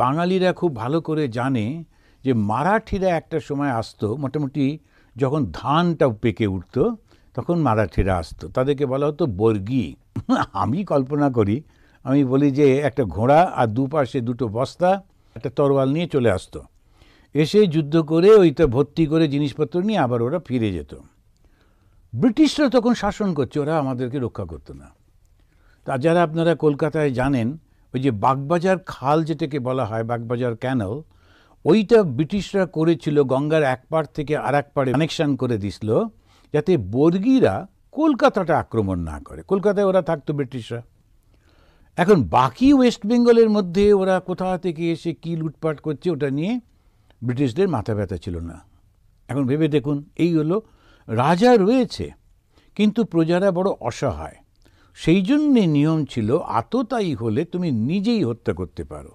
বাঙালিরা খুব ভালো করে জানে যে মারাঠিরা একটা সময় আসতো, মোটামুটি যখন ধানটা পেকে উঠতো তখন মারাঠিরা আসতো, তাদেরকে বলা হতো বর্গী। আমি কল্পনা করি, আমি বলি যে একটা ঘোড়া আর দুপাশে দুটো বস্তা, একটা তরোয়াল নিয়ে চলে আসতো, এসে যুদ্ধ করে ওইটা ভর্তি করে জিনিসপত্র নিয়ে আবার ওরা ফিরে যেত। ব্রিটিশরা তখন শাসন করছে, ওরা আমাদেরকে রক্ষা করতো না। তাছাড়া আপনারা কলকাতায় জানেন ওই যে বাগবাজার খাল যেটাকে বলা হয়, বাগবাজার ক্যানেল, ওইটা ব্রিটিশরা করেছিল গঙ্গার এক পাড় থেকে আর এক পাড়ে কানেকশন করে দিছিল, যাতে বর্গীরা কলকাতাটা আক্রমণ না করে। কলকাতায় ওরা থাকতো ব্রিটিশরা। এখন বাকি ওয়েস্ট বেঙ্গলের মধ্যে ওরা কোথা থেকে এসে কী লুটপাট করছে ওটা নিয়ে ব্রিটিশদের মাথা ব্যথা ছিল না। এখন ভেবে দেখুন, এই হলো, রাজা রয়েছে কিন্তু প্রজারা বড় অসহায়, সেই জন্যে নিয়ম ছিল আততায়ী হলে তুমি নিজেই হত্যা করতে পারো।